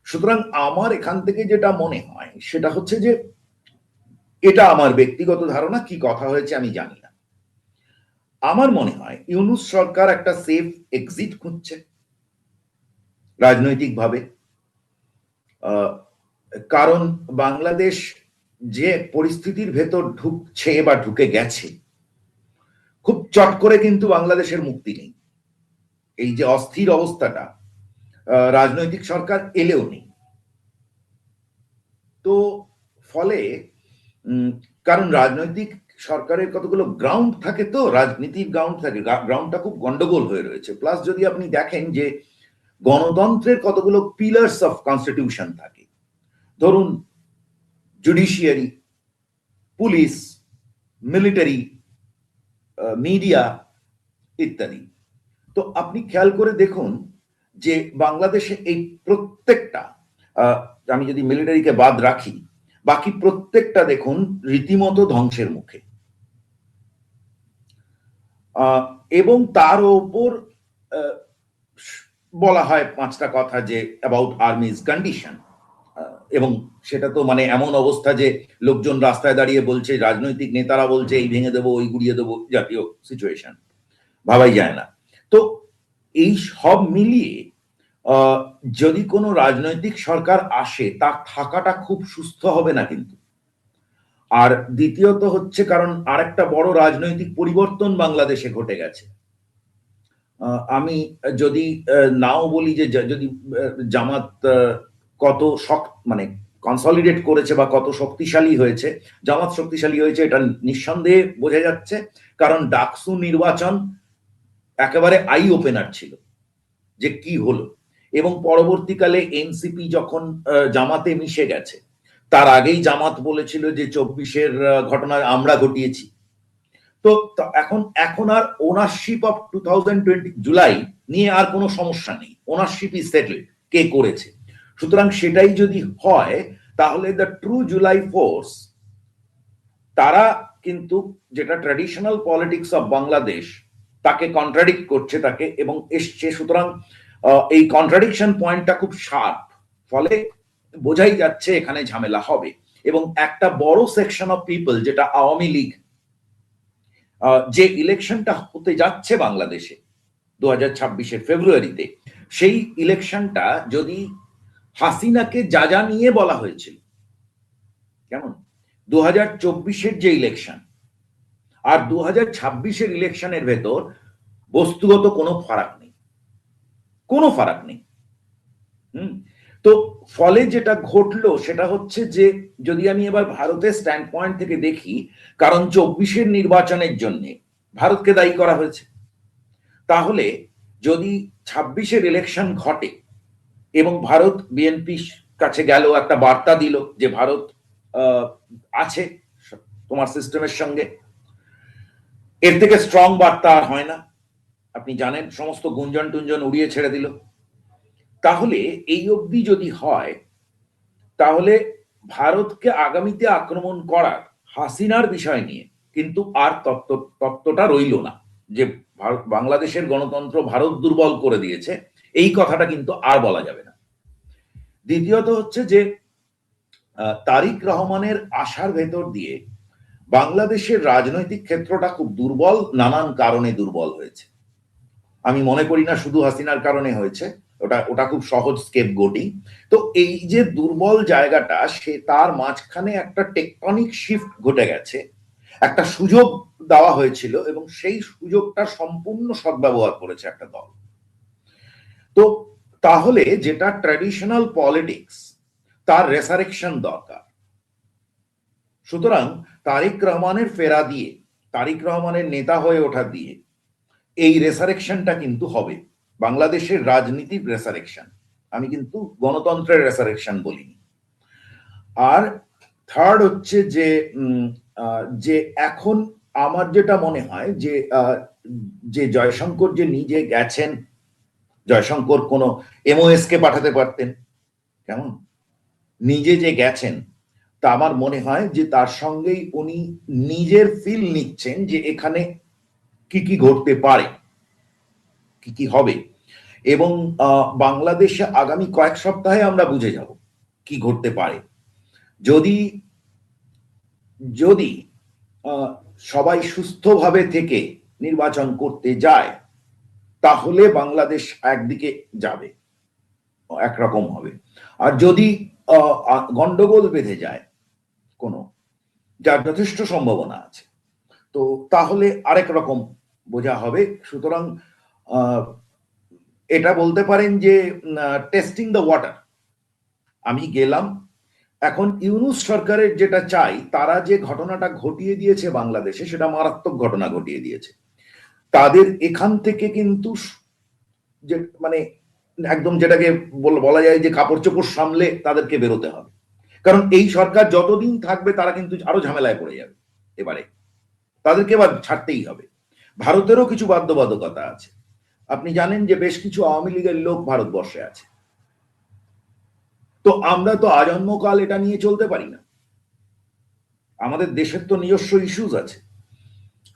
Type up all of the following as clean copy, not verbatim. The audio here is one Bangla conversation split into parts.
সুতরাং আমার এখান থেকে যেটা মনে হয় সেটা হচ্ছে যে, এটা আমার ব্যক্তিগত ধারণা, কি কথা হয়েছে আমি জানি না, আমার মনে হয় ইউনূস সরকার একটা সেফ এক্সিট খুঁজছে রাজনৈতিকভাবে। কারণ বাংলাদেশ যে পরিস্থিতির ভেতর ঢুকছে বা ঢুকে গেছে, খুব চট করে কিন্তু বাংলাদেশের মুক্তি নেই। এই যে অস্থির অবস্থাটা, রাজনৈতিক সরকার এলেও নেই। তো ফলে কারণ রাজনৈতিক সরকারের কতগুলো গ্রাউন্ড থাকে, তো রাজনীতির গ্রাউন্ড থাকে, গ্রাউন্ডটা খুব গন্ডগোল হয়ে রয়েছে। প্লাস যদি আপনি দেখেন যে গণতন্ত্রের কতগুলো পিলার্স অফ কনস্টিটিউশন থাকে, ধরুন জুডিশিয়ারি, পুলিশ, মিলিটারি, মিডিয়া ইত্যাদি। তো আপনি খেয়াল করে দেখুন যে বাংলাদেশে এই প্রত্যেকটা, আমি যদি মিলিটারিকে বাদ রাখি, বাকি প্রত্যেকটা দেখুন রীতিমতো ধ্বংসের মুখে। এবং তার ওপর বলা হয় পাঁচটা কথা যে অ্যাবাউট আর্মিজ কন্ডিশন, এবং সেটা তো মানে এমন অবস্থা যে লোকজন রাস্তায় দাঁড়িয়ে বলছে, রাজনৈতিক নেতারা বলছে এই ভেঙে দেবো, ওই গুড়িয়ে দেবো, জাতীয় সিচুয়েশন ভাবাই যায় না। তো এই সব মিলিয়ে যদি কোনো রাজনৈতিক সরকার আসে, তার থাকাটা খুব সুস্থ হবে না কিন্তু। আর দ্বিতীয়ত হচ্ছে, কারণ আরেকটা বড় রাজনৈতিক পরিবর্তন বাংলাদেশে ঘটে গেছে। আমি যদি নাও বলি যে যদি জামাত কত মানে কনসলিডেট করেছে বা কত শক্তিশালী হয়েছে, জামাত শক্তিশালী হয়েছে এটা নিঃসন্দেহে বোঝা যাচ্ছে, কারণ ডাকসু নির্বাচন একেবারে আই ওপেনার ছিল যে কি হলো। এবং পরবর্তীকালে এনসিপি যখন জামাতে মিশে গেছে, তার আগেই জামাত বলেছিল যে 24-এর ঘটনা আমরা ঘটিয়েছি। তো এখন আর ওনারশিপ অফ 2020 জুলাই নিয়ে আর কোনো সমস্যা নেই, ওনারশিপ ইজ সেটেলড, কে করেছে। সুতরাং সেটাই যদি হয়, তাহলে দ্য ট্রু জুলাই ফোর্স, তারা কিন্তু যেটা ট্র্যাডিশনাল পলিটিক্স অফ বাংলাদেশ, তাকে কন্ট্রাডিক্ট করছে তাকে এবং এসছে। সুতরাং এই কন্ট্রাডিকশন পয়েন্টটা খুব শার্প, ফলে বোঝাই যাচ্ছে এখানে ঝামেলা হবে। এবং একটা বড় সেকশন অফ পিপল, যেটা আওয়ামী লীগ, যে ইলেকশনটা হতে যাচ্ছে বাংলাদেশে 2026-এর ফেব্রুয়ারিতে, সেই ইলেকশনটা যদি হাসিনাকে যা যা নিয়ে বলা হয়েছিল, কেমন 2024-এর যে ইলেকশন আর 2026-এর ইলেকশনের ভেতর বস্তুগত কোনো ফারাক নেই, কোনো ফারাক নেই। তো ফলে যেটা ঘটলো সেটা হচ্ছে যে, যদি আমি এবার ভারতের স্ট্যান্ড পয়েন্ট থেকে দেখি, কারণ 24-এর নির্বাচনের জন্য ভারতকে দায়ী করা হয়েছে, তাহলে যদি 26-এর ইলেকশন ঘটে এবং ভারত বিএনপির কাছে গেল, একটা বার্তা দিল যে ভারত আছে তোমার সিস্টেমের সঙ্গে, এর থেকে স্ট্রং বার্তা আর হয় না। আপনি জানেন, সমস্ত গুঞ্জন টুঞ্জন উড়িয়ে ছেড়ে দিল। তাহলে এই অবধি যদি হয়, তাহলে ভারতকে আগামীতে আক্রমণ করার হাসিনার বিষয় নিয়ে কিন্তু আর তত্ত্বটা রইল না যে বাংলাদেশের গণতন্ত্র ভারত দুর্বল করে দিয়েছে, এই কথাটা কিন্তু আর বলা যাবে না। দ্বিতীয়ত হচ্ছে যে, তারিক রহমানের আশার ভেতর দিয়ে বাংলাদেশের রাজনৈতিক ক্ষেত্রটা খুব দুর্বল, নানান কারণে দুর্বল হয়েছে। আমি মনে করি না শুধু হাসিনার কারণে হয়েছে, ওটা খুব সহজ স্কেপগোটিং। তো এই যে দুর্বল জায়গাটা, সে তার মাঝখানে একটা টেকটনিক শিফট ঘটে গেছে, একটা সুযোগ দেওয়া হয়েছিল এবং সেই সুযোগটা সম্পূর্ণ সদ্ব্যবহার করেছে একটা দল। তো তাহলে যেটা ট্র্যাডিশনাল পলিটিক্স, তার রেসারেকশন দরকার। সুতরাং তারিক রহমানের ফেরা দিয়ে, তারিক রহমানের নেতা হয়ে ওঠা দিয়ে এই রেসারেকশনটা কিন্তু হবে, বাংলাদেশের রাজনীতির রেসারেকশন। আমি কিন্তু গণতন্ত্রের রেসারেকশন বলিনি। আর থার্ড হচ্ছে যে, যে এখন আমার যেটা মনে হয় যে জয়শঙ্কর যে নিজে গেছেন, জয়শঙ্কর কোনো এমওএস কে পাঠাতে পারতেন, কেমন নিজে যে গেছেন, তা আমার মনে হয় যে তার সঙ্গেই উনি নিজের ফিল নিচ্ছেন যে এখানে কি কি ঘটতে পারে, কি কি হবে। এবং বাংলাদেশে আগামী কয়েক সপ্তাহে আমরা বুঝে যাব কি ঘটতে পারে। যদি যদি সবাই সুস্থভাবে থেকে নির্বাচন করতে যায়, তাহলে বাংলাদেশ একদিকে যাবে, একরকম হবে। আর যদি গন্ডগোল বেঁধে যায় কোনো, যার যথেষ্ট সম্ভাবনা আছে, তো তাহলে আরেক রকম বোঝা হবে। সুতরাং এটা বলতে পারেন যে টেস্টিং দ্য ওয়াটার। আমি গেলাম, এখন ইউনূস সরকারের যেটা চাই, তারা যে ঘটনাটা ঘটিয়ে দিয়েছে বাংলাদেশে, সেটা মারাত্মক ঘটনা ঘটিয়ে দিয়েছে। তাদের এখান থেকে কিন্তু যে মানে একদম যেটাকে বলা যায় যে কাপড় চোপড় সামলে তাদেরকে বেরোতে হবে, কারণ এই সরকার যতদিন থাকবে তারা কিন্তু আরো ঝামেলায় পড়ে যাবে। এবারে তাদেরকে এবার ছাড়তেই হবে। ভারতেরও কিছু বাধ্যবাধকতা আছে। আপনি জানেন যে বেশ কিছু আওয়ামী লীগের লোক ভারতবর্ষে আছে, তো আমরা তো আজন্মকাল এটা নিয়ে চলতে পারি না। আমাদের দেশের তো নিজস্ব ইস্যুজ আছে।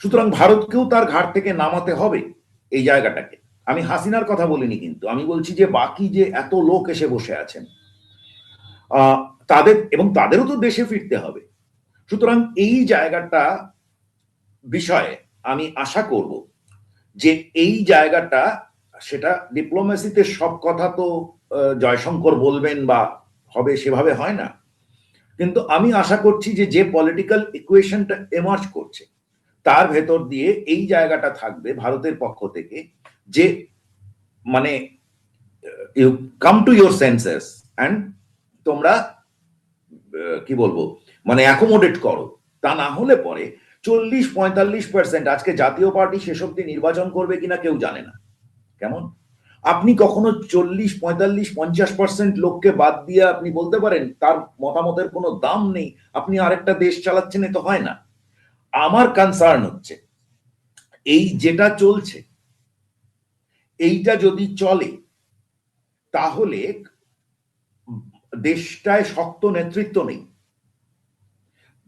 সুতরাং ভারতকেও তার ঘাট থেকে নামাতে হবে এই জায়গাটাকে। আমি হাসিনার কথা বলিনি, কিন্তু আমি বলছি যে বাকি যে এত লোক এসে বসে আছেন, তাদের এবং তাদেরও তো দেশে ফিরতে হবে। সুতরাং এই জায়গাটা বিষয়ে আমি আশা করব যে এই জায়গাটা, সেটা ডিপ্লোমেসিতে সব কথা তো জয়শঙ্কর বলবেন বা হবে সেভাবে হয় না, কিন্তু আমি আশা করছি যে যে পলিটিক্যাল ইকুয়েশনটা এমার্জ করছে তার ভেতর দিয়ে এই জায়গাটা থাকবে ভারতের পক্ষ থেকে, যে মানে you come to your senses and তোমরা কি বলবো মানে অ্যাকোমোডেট করো। তা না হলে পরে 40-45%, আজকে জাতীয় পার্টি শেষ অব্দি নির্বাচন করবে কিনা কেউ জানে না। কেমন আপনি কখনো 40-45-50% লোককে বাদ দিয়ে আপনি বলতে পারেন তার মতামতের কোনো দাম নেই, আপনি আরেকটা দেশ চালাচ্ছেন? এ তো হয় না। আমার কনসার্ন হচ্ছে এই যেটা চলছে, এইটা যদি চলে তাহলে দেশটায় শক্ত নেতৃত্ব নেই।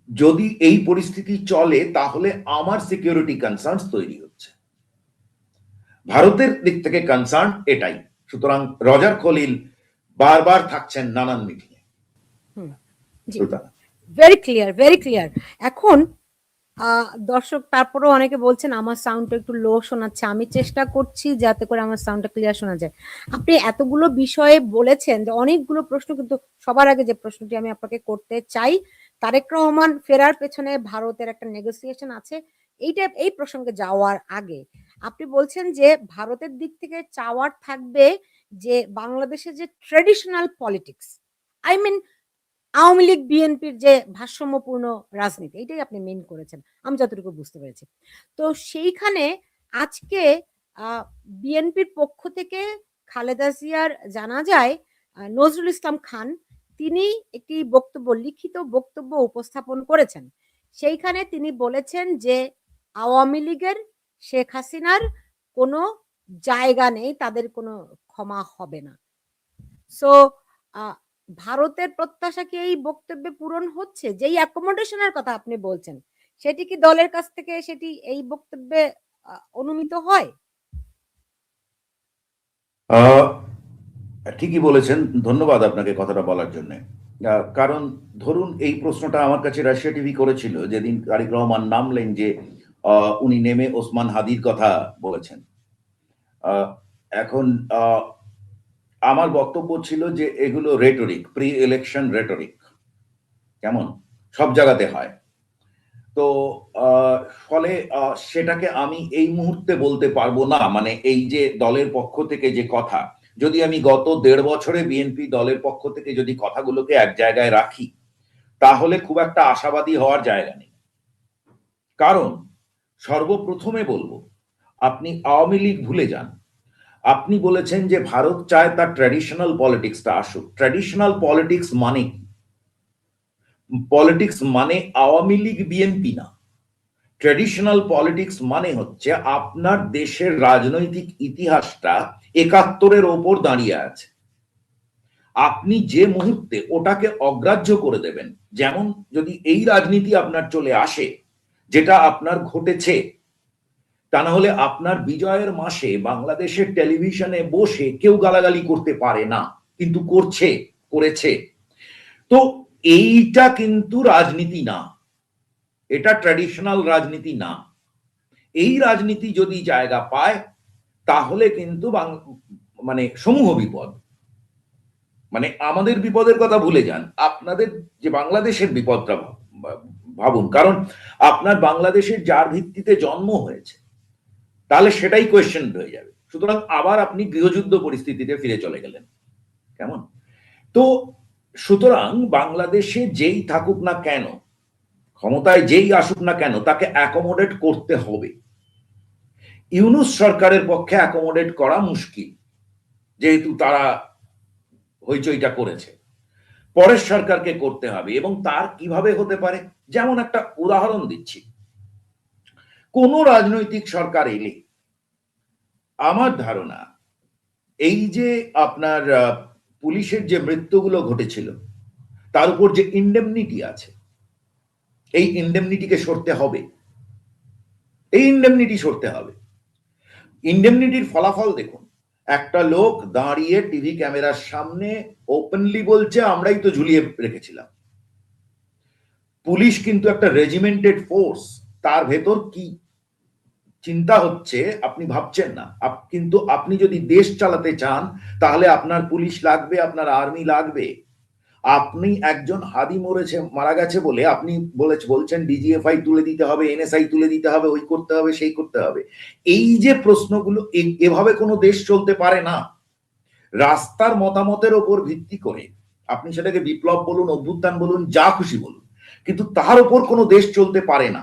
যদি এই পরিস্থিতি চলে তাহলে আমার সিকিউরিটি কনসার্ন তৈরি হচ্ছে। ভারতের দিক থেকে কনসার্ন এটাই। সুতরাং রজার খলিল বারবার থাকছেন নানান মিটিংয়ে। Very clear, very clear. এখন দর্শক তারপরেও অনেকে বলছেন আমার সাউন্ডটা একটু লো শোনাচ্ছে। আমি চেষ্টা করছি যাতে করে আমার সাউন্ডটা ক্লিয়ার শোনা যায়। আপনি এতগুলো বিষয়ে বলেছেন যে অনেকগুলো প্রশ্ন, কিন্তু সবার আগে যে প্রশ্নটি আমি আপনাকে করতে চাই, তারেক রহমান ফেরার পেছনে ভারতের একটা নেগোসিয়েশন আছে, এই প্রসঙ্গে যাওয়ার আগে আপনি বলছেন যে ভারতের দিক থেকে চাওয়ার থাকবে যে বাংলাদেশের যে traditional politics, I mean Awami League বিএনপির যে ভারসাম্যপূর্ণ রাজনীতি, এটাই আপনি মেন করেছেন আমি যতটুকু বুঝতে পেরেছি। তো সেইখানে আজকে বিএনপির পক্ষ থেকে খালেদা জিয়ার জানা যায় নজরুল ইসলাম খান, তিনি একটি বক্তব্য, লিখিত বক্তব্য উপস্থাপন করেছেন। সেইখানে তিনি বলেছেন যে আওয়ামী লীগের, শেখ হাসিনার কোনো জায়গা নেই, তাদের কোনো ক্ষমা হবে না। সো ভারতের প্রত্যাশা কি এই বক্তব্যে পূরণ হচ্ছে? যেই অ্যাকোমোডেশনের কথা আপনি বলছেন, সেটি কি দলের কাছ থেকে সেটি এই বক্তব্যে অনুমিত হয়? ঠিকই বলেছেন, ধন্যবাদ আপনাকে কথাটা বলার জন্য। কারণ ধরুন এই প্রশ্নটা আমার কাছে রাশিয়া টিভি করেছিল যেদিন তারেক রহমান নামলেন, যে উনি নেমে ওসমান হাদির কথা বলেছেন। এখন আমার বক্তব্য ছিল যে এগুলো রেটরিক, প্রি ইলেকশন রেটরিক, কেমন সব জায়গাতে হয়। তো ফলে সেটাকে আমি এই মুহূর্তে বলতে পারবো না। মানে এই যে দলের পক্ষ থেকে যে কথা, যদি আমি গত 1.5 বছরে বিএনপি দলের পক্ষ থেকে যদি কথাগুলোকে এক জায়গায় রাখি, তাহলে খুব একটা আশাবাদী হওয়ার জায়গা নেই। কারণ সর্বপ্রথমে বলবো, আপনি আওয়ামী লীগ ভুলে যান। আপনি বলেছেন যে ভারত চায় তার ট্র্যাডিশনাল পলিটিক্সটা আসুক। ট্র্যাডিশনাল পলিটিক্স মানে কি? পলিটিক্স মানে আওয়ামী লীগ বিএনপি না। ট্র্যাডিশনাল পলিটিক্স মানে হচ্ছে আপনার দেশের রাজনৈতিক ইতিহাসটা 71-এর ওপর দাঁড়িয়ে আছে। আপনি যে মুহূর্তে ওটাকে অগ্রাহ্য করে দেবেন, যেমন যদি এই রাজনীতি আপনার চলে আসে যেটা আপনার ঘটেছে, তা না হলে আপনার বিজয়ের মাসে বাংলাদেশের টেলিভিশনে বসে কেউ গালাগালি করতে পারে না, কিন্তু করেছে। তো এইটা কিন্তু রাজনীতি না, এটা ট্র্যাডিশনাল রাজনীতি না। এই রাজনীতি যদি জায়গা পায় তাহলে কিন্তু মানে সমূহ বিপদ, মানে আমাদের বিপদের কথা ভুলে যান, আপনাদের যে বাংলাদেশের বিপদটা ভাবুন। কারণ আপনার বাংলাদেশের যার ভিত্তিতে জন্ম হয়েছে, তাহলে সেটাই কোয়েশ্চেন হয়ে যাবে। সুতরাং আবার আপনি গৃহযুদ্ধ পরিস্থিতিতে ফিরে চলে গেলেন, কেমন? তো সুতরাং বাংলাদেশে যেই থাকুক না কেন, ক্ষমতায় যেই আসুক না কেন, তাকে অ্যাকোমোডেট করতে হবে। ইউনূস সরকারের পক্ষে অ্যাকোমোডেট করা মুশকিল, যেহেতু তারা হইচইটা করেছে। পরের সরকারকে করতে হবে, এবং তার কিভাবে হতে পারে, যেমন একটা উদাহরণ দিচ্ছি। কোন রাজনৈতিক সরকার এলে আমার ধারণা এই যে আপনার পুলিশের যে মৃত্যুগুলো ঘটেছিল তার উপর যে ইন্ডেমনিটি আছে, এই ইন্ডেমনিটিকে সরতে হবে। ইন্ডেমনিটির ফলাফল দেখুন। একটা লোক দাঁড়িয়ে টিভি ক্যামেরার সামনে ওপেনলি বলছে আমরাই তো ঝুলিয়ে রেখেছিলাম। পুলিশ কিন্তু একটা রেজিমেন্টেড ফোর্স, তার ভেতর কি চিন্তা হচ্ছে আপনি ভাবছেন না। কিন্তু আপনি যদি দেশ চালাতে চান তাহলে আপনার পুলিশ লাগবে, আপনার আর্মি লাগবে। আপনি একজন হাদি মারা গেছে বলে আপনি বলছেন ডিজিএফআই তুলে দিতে হবে, এনএসআই তুলে দিতে হবে, ওই করতে হবে, সেই করতে হবে। এই যে প্রশ্নগুলো, এভাবে কোনো দেশ চলতে পারে না। রাস্তার মতামতের ওপর ভিত্তি করে আপনি সেটাকে বিপ্লব বলুন, অভ্যুত্থান বলুন, যা খুশি বলুন, কিন্তু তার উপর কোনো দেশ চলতে পারে না।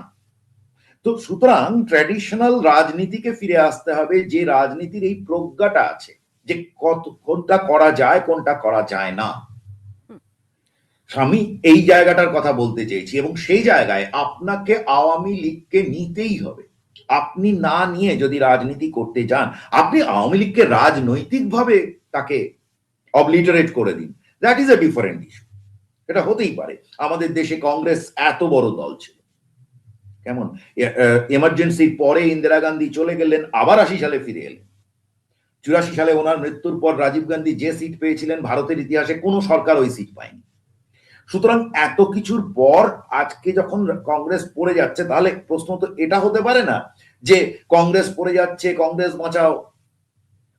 তো সুতরাং ট্র্যাডিশনাল রাজনীতিকে ফিরে আসতে হবে, যে রাজনীতির এই প্রজ্ঞাটা আছে যে কোনটা করা যায়, কোনটা করা যায় না। আমি এই জায়গাটার কথা বলতে চেয়েছি, এবং সেই জায়গায় আপনাকে আওয়ামী লীগকে নিতেই হবে। আপনি না নিয়ে যদি রাজনীতি করতে যান, আপনি আওয়ামী লীগকে রাজনৈতিকভাবে তাকে অবলিটারেট করে দিন, that is a different issue. এটা হতেই পারে। আমাদের দেশে কংগ্রেস এত বড় দল ছিল, কেমন? এমার্জেন্সির পরে ইন্দিরা গান্ধী চলে গেলেন, আবার 80 সালে ফিরে এলেন। 84 সালে ওনার মৃত্যুর পর রাজীব গান্ধী যে সিট পেয়েছিলেন, ভারতের ইতিহাসে কোনো সরকার ওই সিট পায়নি। সুতরাং এত কিছুর পর আজকে যখন কংগ্রেস পড়ে যাচ্ছে, তাহলে প্রশ্ন তো এটা হতে পারে না যে কংগ্রেস পড়ে যাচ্ছে, কংগ্রেস বাঁচাও।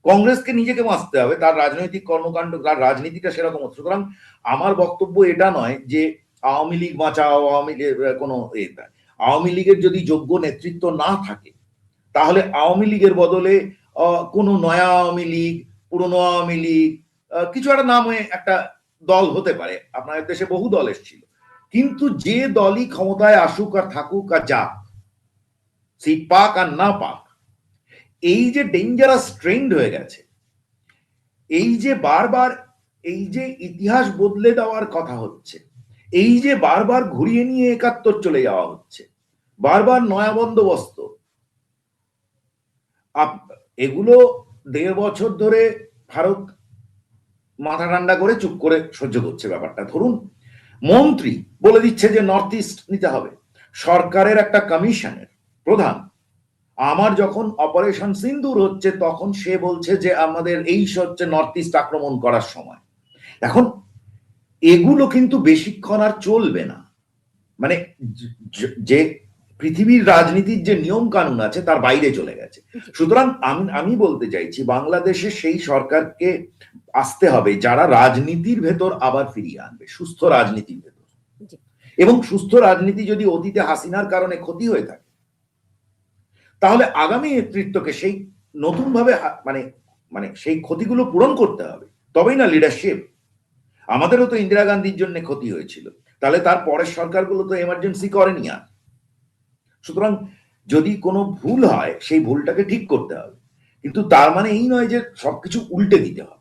কংগ্রেসকে নিজেকে বাঁচতে হবে, তার রাজনৈতিক কর্মকাণ্ড, তার রাজনীতিটা সেরকম। সুতরাং আমার বক্তব্য এটা নয় যে আওয়ামী লীগ বাঁচাও, আওয়ামী লীগ কোনো আওয়ামী লীগের যদি যোগ্য নেতৃত্ব না থাকে, তাহলে আওয়ামী লীগের বদলে কোনো নয়া আওয়ামী লীগ, পুরনো আওয়ামী লীগ, কিছু একটা নামে একটা দল হতে পারে। আপনাদের দেশে বহু দল এসেছিল, কিন্তু যে দলই ক্ষমতায় আসুক আর থাকুক আর যাক, সিট পাক আর না পাক, এই যে ডেঞ্জারাস ট্রেন্ড হয়ে গেছে, এই যে বারবার এই যে ইতিহাস বদলে দেওয়ার কথা হচ্ছে, এই যে বারবার ঘুরিয়ে নিয়ে 71 চলে যাওয়া হচ্ছে, বারবার নয়া বন্দোবস্ত, এগুলো 1.5 বছর ধরে ভারত মাথা ঠান্ডা করে চুপ করে সহ্য করছে ব্যাপারটা। ধরুন মন্ত্রী বলে দিচ্ছে যে নর্থ ইস্ট নিতে হবে, সরকারের একটা কমিশনের প্রধান আমার যখন অপারেশন সিন্দুর হচ্ছে তখন সে বলছে যে আমাদের এই হচ্ছে নর্থ ইস্ট আক্রমণ করার সময়। এখন এগুলো কিন্তু বেশিক্ষণ আর চলবে না। মানে যে পৃথিবীর রাজনীতির যে নিয়ম কানুন আছে তার বাইরে চলে গেছে। সুতরাং আমি বলতে চাইছি বাংলাদেশে সেই সরকারকে আসতে হবে যারা রাজনীতির ভেতর আবার ফিরিয়ে আনবে, সুস্থ রাজনীতির ভেতর। এবং সুস্থ রাজনীতি যদি অতীতে হাসিনার কারণে ক্ষতি হয়ে থাকে, তাহলে আগামী নেতৃত্বকে সেই নতুন ভাবে মানে সেই ক্ষতিগুলো পূরণ করতে হবে, তবেই না লিডারশিপ। আমাদেরও তো ইন্দিরা গান্ধীর জন্য ক্ষতি হয়েছিল, তাহলে তার পরের সরকারগুলো তো এমার্জেন্সি করেনি আর। সুতরাং যদি কোনো ভুল হয় সেই ভুলটাকে ঠিক করতে হবে, কিন্তু তার মানে এই নয় যে সবকিছু উল্টে দিতে হবে।